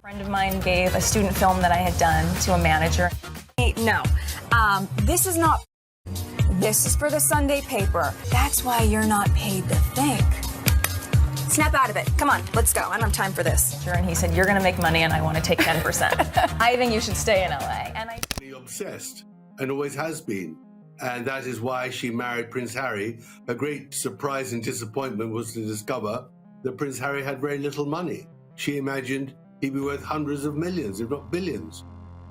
A friend of mine gave a student film that I had done to a manager. No, this is not. This is for the Sunday paper. That's why you're not paid to think. Snap out of it. Come on, let's go. I don't have time for this. Sure, and he said, "You're going to make money, and I want to take 10%. I think you should stay in LA." And I. Obsessed, and always has been. And that is why she married Prince Harry. A great surprise and disappointment was to discover that Prince Harry had very little money. She imagined he'd be worth hundreds of millions, if not billions.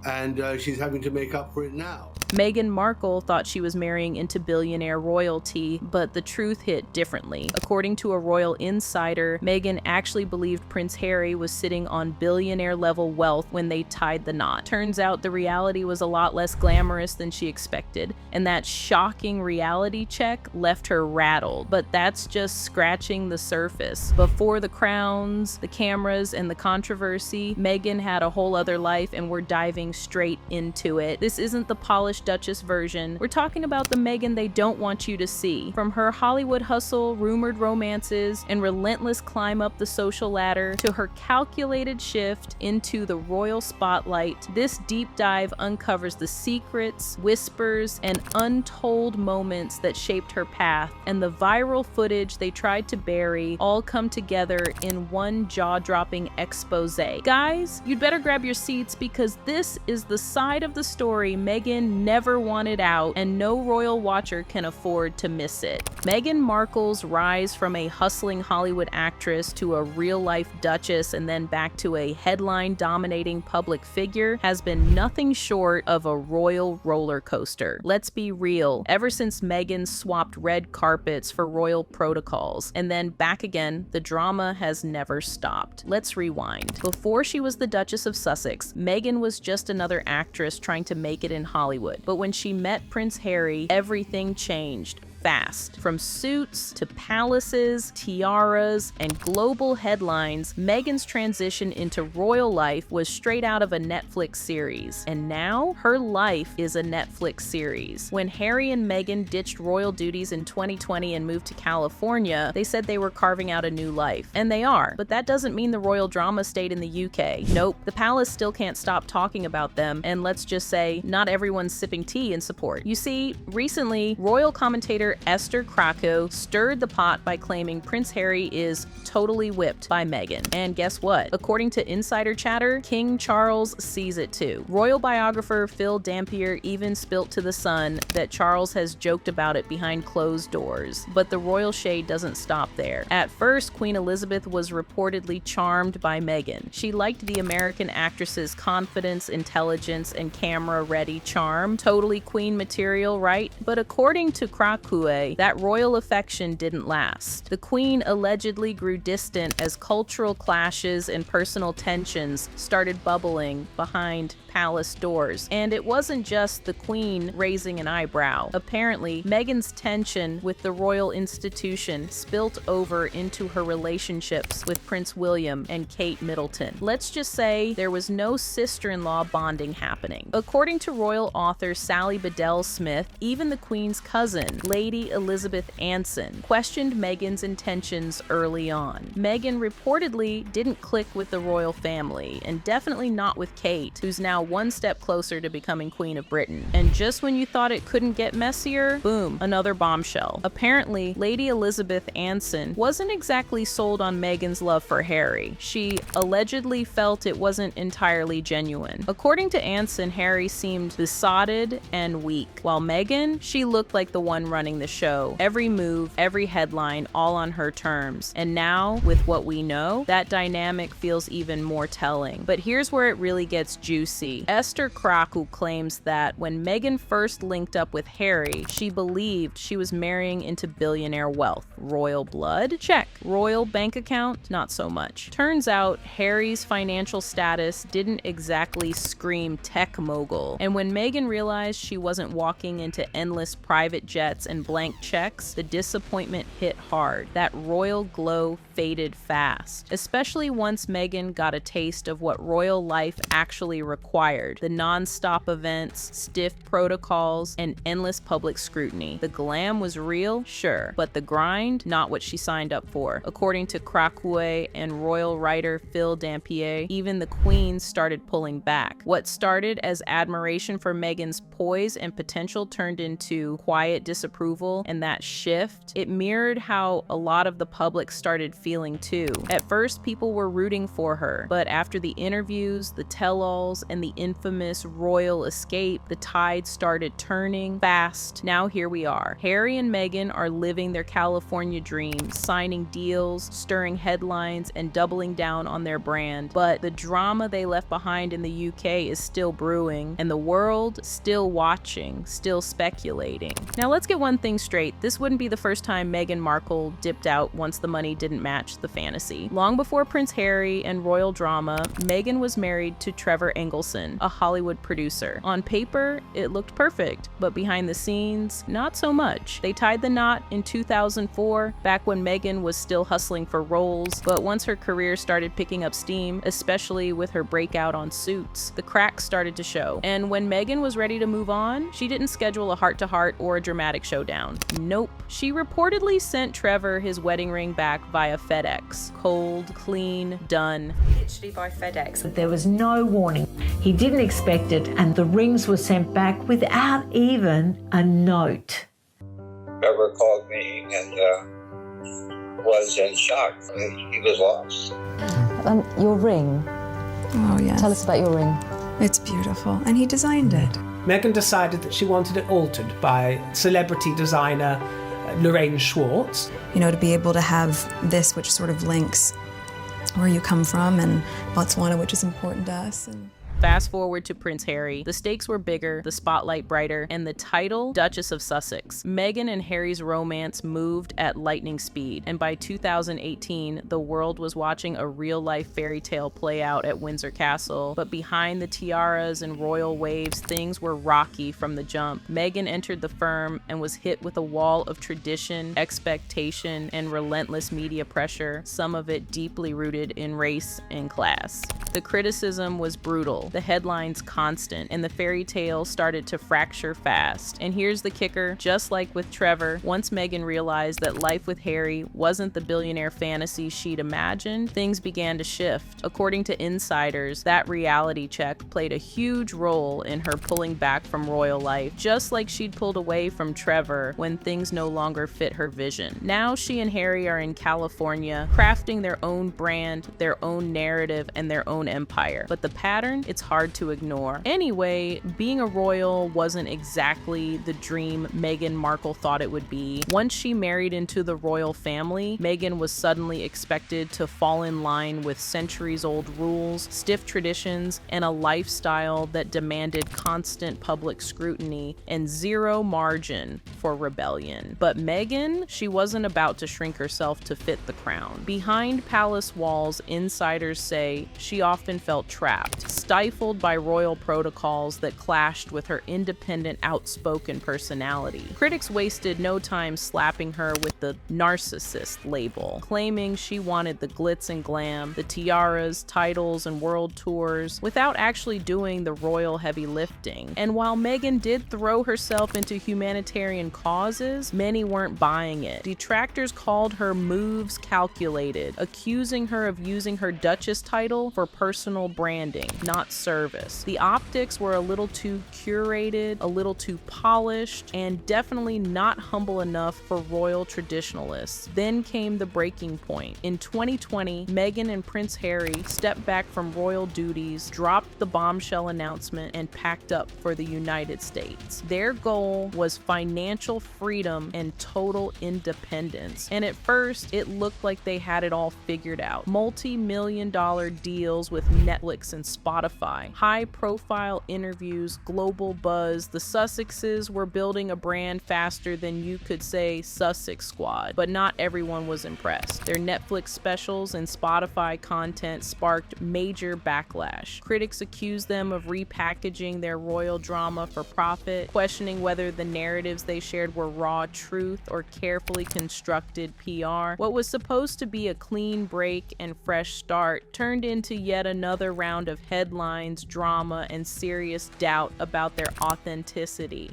And she's having to make up for it now. Meghan Markle thought she was marrying into billionaire royalty, but the truth hit differently. According to a royal insider, Meghan actually believed Prince Harry was sitting on billionaire-level wealth when they tied the knot. Turns out the reality was a lot less glamorous than she expected, and that shocking reality check left her rattled. But that's just scratching the surface. Before the crowns, the cameras, and the controversy, Meghan had a whole other life, and we're diving straight into it. This isn't the polished Duchess version. We're talking about the Meghan they don't want you to see. From her Hollywood hustle, rumored romances, and relentless climb up the social ladder to her calculated shift into the royal spotlight, this deep dive uncovers the secrets, whispers, and untold moments that shaped her path, and the viral footage they tried to bury all come together in one jaw-dropping expose. Guys, you'd better grab your seats because this is the side of the story Meghan never wanted out, and no royal watcher can afford to miss it. Meghan Markle's rise from a hustling Hollywood actress to a real-life duchess and then back to a headline-dominating public figure has been nothing short of a royal roller coaster. Let's be real, ever since Meghan swapped red carpets for royal protocols and then back again, the drama has never stopped. Let's rewind. Before she was the Duchess of Sussex, Meghan was just another actress trying to make it in Hollywood. But when she met Prince Harry, everything changed. Fast. From suits to palaces, tiaras, and global headlines, Meghan's transition into royal life was straight out of a Netflix series. And now, her life is a Netflix series. When Harry and Meghan ditched royal duties in 2020 and moved to California, they said they were carving out a new life. And they are, but that doesn't mean the royal drama stayed in the UK. Nope, the palace still can't stop talking about them, and let's just say, not everyone's sipping tea in support. You see, recently, royal commentator Esther Krakow stirred the pot by claiming Prince Harry is totally whipped by Meghan. And guess what? According to insider chatter, King Charles sees it too. Royal biographer Phil Dampier even spilt to The Sun that Charles has joked about it behind closed doors. But the royal shade doesn't stop there. At first, Queen Elizabeth was reportedly charmed by Meghan. She liked the American actress's confidence, intelligence, and camera-ready charm. Totally queen material, right? But according to Krakow, that royal affection didn't last. The queen allegedly grew distant as cultural clashes and personal tensions started bubbling behind palace doors. And it wasn't just the queen raising an eyebrow. Apparently, Meghan's tension with the royal institution spilt over into her relationships with Prince William and Kate Middleton. Let's just say there was no sister-in-law bonding happening. According to royal author Sally Bedell Smith, even the queen's cousin, Lady Elizabeth Anson, questioned Meghan's intentions early on. Meghan reportedly didn't click with the royal family, and definitely not with Kate, who's now one step closer to becoming Queen of Britain. And just when you thought it couldn't get messier, boom, another bombshell. Apparently, Lady Elizabeth Anson wasn't exactly sold on Meghan's love for Harry. She allegedly felt it wasn't entirely genuine. According to Anson, Harry seemed besotted and weak, while Meghan, she looked like the one running the show. Every move, every headline, all on her terms. And now, with what we know, that dynamic feels even more telling. But here's where it really gets juicy. Esther Krakow claims that when Meghan first linked up with Harry, she believed she was marrying into billionaire wealth. Royal blood? Check. Royal bank account? Not so much. Turns out, Harry's financial status didn't exactly scream tech mogul. And when Meghan realized she wasn't walking into endless private jets and blank checks, the disappointment hit hard. That royal glow faded fast, especially once Meghan got a taste of what royal life actually required. The non-stop events, stiff protocols, and endless public scrutiny. The glam was real, sure, but the grind, not what she signed up for. According to Krakue and royal writer Phil Dampier, even the Queen started pulling back. What started as admiration for Meghan's poise and potential turned into quiet disapproval, and that shift, it mirrored how a lot of the public started feeling too. At first, people were rooting for her, but after the interviews, the tell-alls, and the infamous royal escape, the tide started turning fast. Now here we are. Harry and Meghan are living their California dreams, signing deals, stirring headlines, and doubling down on their brand. But the drama they left behind in the UK is still brewing, and the world still watching, still speculating. Now let's get one thing straight. This wouldn't be the first time Meghan Markle dipped out once the money didn't match the fantasy. Long before Prince Harry and royal drama, Meghan was married to Trevor Engelson, a Hollywood producer. On paper, it looked perfect, but behind the scenes, not so much. They tied the knot in 2004, back when Meghan was still hustling for roles, but once her career started picking up steam, especially with her breakout on Suits, the cracks started to show. And when Meghan was ready to move on, she didn't schedule a heart-to-heart or a dramatic showdown. Nope. She reportedly sent Trevor his wedding ring back via FedEx. Cold, clean, done. Literally by FedEx. There was no warning. He didn't expect it, and the rings were sent back without even a note. Trevor called me and was in shock. He was lost. Your ring. Oh, yes. Tell us about your ring. It's beautiful. And he designed it. Meghan decided that she wanted it altered by celebrity designer Lorraine Schwartz. You know, to be able to have this, which sort of links where you come from, and Botswana, which is important to us. And Fast forward to Prince Harry. The stakes were bigger, the spotlight brighter, and the title, Duchess of Sussex. Meghan and Harry's romance moved at lightning speed, and by 2018, the world was watching a real-life fairy tale play out at Windsor Castle. But behind the tiaras and royal waves, things were rocky from the jump. Meghan entered the firm and was hit with a wall of tradition, expectation, and relentless media pressure, some of it deeply rooted in race and class. The criticism was brutal, the headlines constant, and the fairy tale started to fracture fast. And here's the kicker, just like with Trevor, once Meghan realized that life with Harry wasn't the billionaire fantasy she'd imagined, things began to shift. According to insiders, that reality check played a huge role in her pulling back from royal life, just like she'd pulled away from Trevor when things no longer fit her vision. Now she and Harry are in California, crafting their own brand, their own narrative, and their own empire. But the pattern, it's hard to ignore. Anyway, being a royal wasn't exactly the dream Meghan Markle thought it would be. Once she married into the royal family, Meghan was suddenly expected to fall in line with centuries-old rules, stiff traditions, and a lifestyle that demanded constant public scrutiny and zero margin for rebellion. But Meghan, she wasn't about to shrink herself to fit the crown. Behind palace walls, insiders say she often felt trapped, stifled by royal protocols that clashed with her independent, outspoken personality. Critics wasted no time slapping her with the narcissist label, claiming she wanted the glitz and glam, the tiaras, titles, and world tours, without actually doing the royal heavy lifting. And while Meghan did throw herself into humanitarian causes, many weren't buying it. Detractors called her moves calculated, accusing her of using her Duchess title for personal branding, not service. The optics were a little too curated, a little too polished, and definitely not humble enough for royal traditionalists. Then came the breaking point. In 2020, Meghan and Prince Harry stepped back from royal duties, dropped the bombshell announcement, and packed up for the United States. Their goal was financial freedom and total independence. And at first, it looked like they had it all figured out. Multi-million-dollar deals with Netflix and Spotify Spotify. High-profile interviews, global buzz. The Sussexes were building a brand faster than you could say Sussex Squad, but not everyone was impressed. Their Netflix specials and Spotify content sparked major backlash. Critics accused them of repackaging their royal drama for profit, questioning whether the narratives they shared were raw truth or carefully constructed PR. What was supposed to be a clean break and fresh start turned into yet another round of headlines, drama, and serious doubt about their authenticity.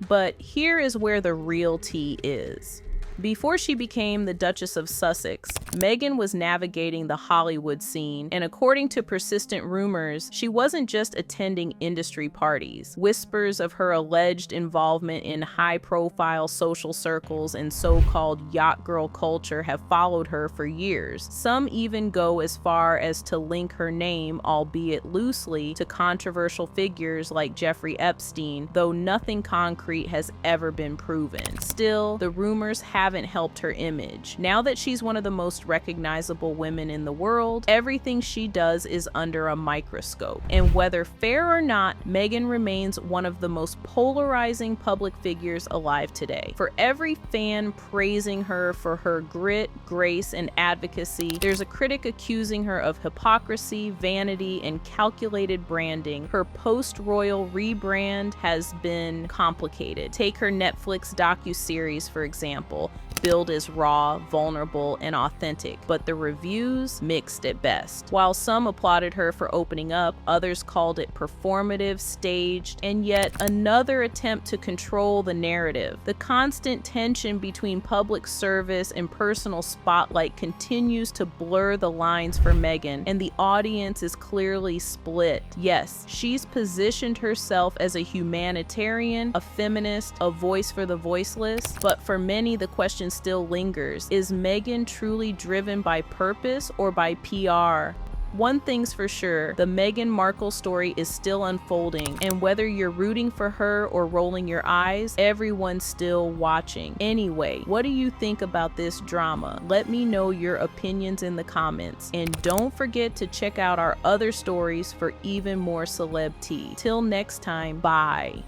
But here is where the real tea is. Before she became the Duchess of Sussex, Meghan was navigating the Hollywood scene, and according to persistent rumors, she wasn't just attending industry parties. Whispers of her alleged involvement in high-profile social circles and so-called yacht girl culture have followed her for years. Some even go as far as to link her name, albeit loosely, to controversial figures like Jeffrey Epstein, though nothing concrete has ever been proven. Still, the rumors haven't helped her image. Now that she's one of the most recognizable women in the world, everything she does is under a microscope. And whether fair or not, Meghan remains one of the most polarizing public figures alive today. For every fan praising her for her grit, grace, and advocacy, there's a critic accusing her of hypocrisy, vanity, and calculated branding. Her post-royal rebrand has been complicated. Take her Netflix docuseries, for example. Billed as raw, vulnerable, and authentic, but the reviews mixed at best. While some applauded her for opening up, others called it performative, staged, and yet another attempt to control the narrative. The constant tension between public service and personal spotlight continues to blur the lines for Meghan, and the audience is clearly split. Yes, she's positioned herself as a humanitarian, a feminist, a voice for the voiceless, but for many the question still lingers. Is Meghan truly driven by purpose or by PR? One thing's for sure, the Meghan Markle story is still unfolding, and whether you're rooting for her or rolling your eyes, everyone's still watching. Anyway, what do you think about this drama? Let me know your opinions in the comments, and don't forget to check out our other stories for even more celeb tea. Till next time, bye.